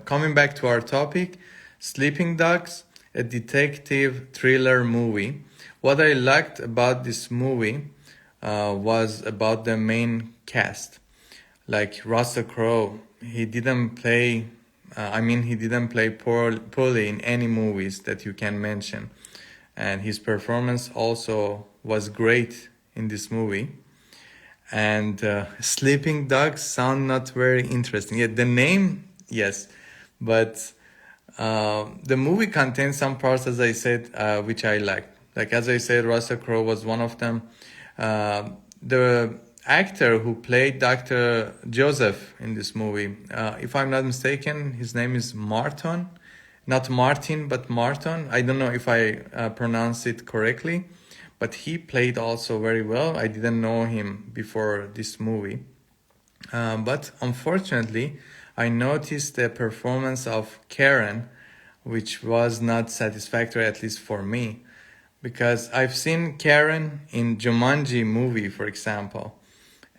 coming back to our topic, Sleeping Dogs, a detective thriller movie. What I liked about this movie was about the main cast. Like Russell Crowe, he didn't play. He didn't play poorly in any movies that you can mention, and his performance also was great in this movie. And Sleeping Dogs sound not very interesting. Yeah, the name, yes, but the movie contains some parts, as I said, which I liked. Like as I said, Russell Crowe was one of them. The actor who played Dr. Joseph in this movie, if I'm not mistaken, his name is Martin, not Martin, but Martin. I don't know if I pronounce it correctly, but he played also very well. I didn't know him before this movie. But unfortunately, I noticed the performance of Karen, which was not satisfactory, at least for me, because I've seen Karen in Jumanji movie, for example,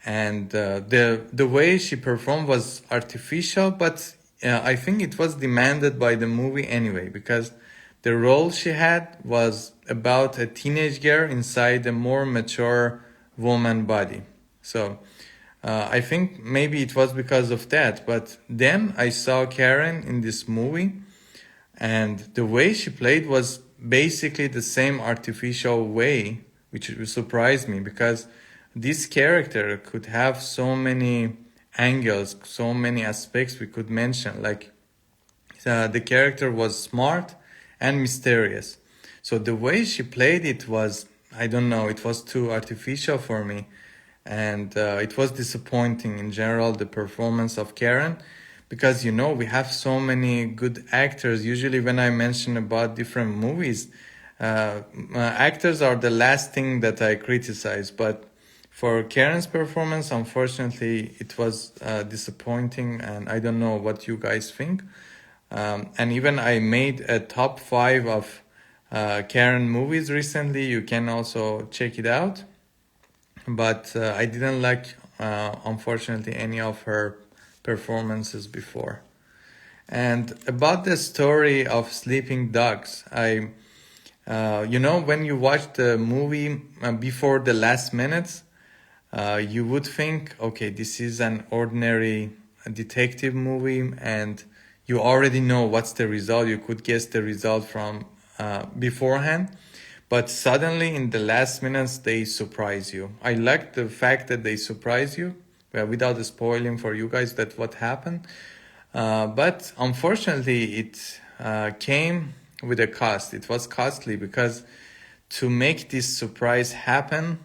and the way she performed was artificial, but I think it was demanded by the movie anyway, because the role she had was about a teenage girl inside a more mature woman body. So I think maybe it was because of that. But then I saw Karen in this movie, and the way she played was basically the same artificial way, which surprised me because this character could have so many angles, so many aspects we could mention. Like the character was smart and mysterious. So the way she played it was, I don't know, it was too artificial for me. And it was disappointing in general, the performance of Karen, because we have so many good actors. Usually when I mention about different movies, actors are the last thing that I criticize. But for Karen's performance, unfortunately, it was disappointing, and I don't know what you guys think. And even I made a top 5 of Karen movies recently. You can also check it out. But I didn't like, unfortunately, any of her performances before. And about the story of Sleeping Dogs, when you watch the movie before the last minutes, you would think, okay, this is an ordinary detective movie, and you already know what's the result. You could guess the result from beforehand. But suddenly, in the last minutes, they surprise you. I like the fact that they surprise you, without spoiling for you guys that what happened. But unfortunately, it came with a cost. It was costly because to make this surprise happen,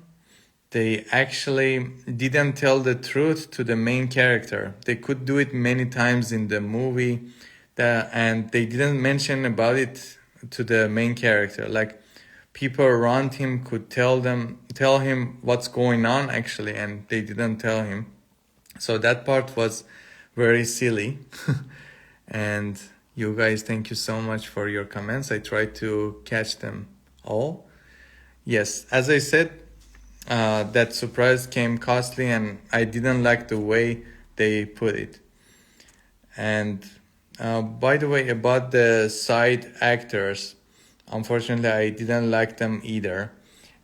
they actually didn't tell the truth to the main character. They could do it many times in the movie, and they didn't mention about it to the main character. Like, people around him could tell him what's going on actually, and they didn't tell him. So that part was very silly. And you guys, thank you so much for your comments. I tried to catch them all. Yes, as I said, that surprise came costly, and I didn't like the way they put it. And by the way, about the side actors, unfortunately, I didn't like them either.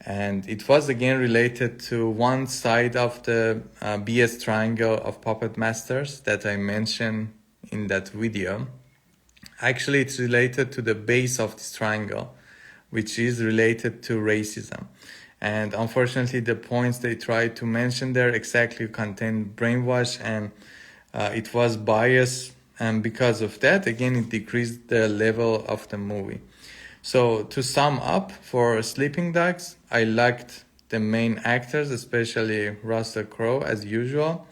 And it was again related to one side of the BS triangle of puppet masters that I mentioned in that video. Actually, it's related to the base of this triangle, which is related to racism. And unfortunately, the points they tried to mention there exactly contain brainwash, and it was biased. And because of that, again, it decreased the level of the movie. So to sum up, for Sleeping Dogs, I liked the main actors, especially Russell Crowe as usual.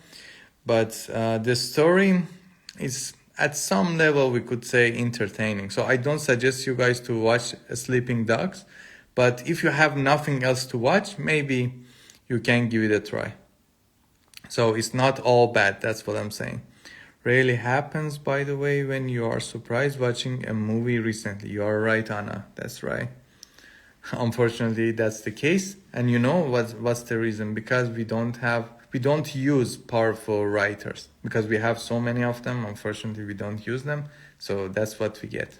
But the story is at some level, we could say, entertaining. So I don't suggest you guys to watch Sleeping Dogs. But if you have nothing else to watch, maybe you can give it a try. So it's not all bad, that's what I'm saying. Rarely happens, by the way, when you are surprised watching a movie recently. You are right, Anna. That's right. Unfortunately, that's the case. And you know what's the reason? Because we don't have we don't use powerful writers because we have so many of them. Unfortunately, we don't use them. So that's what we get.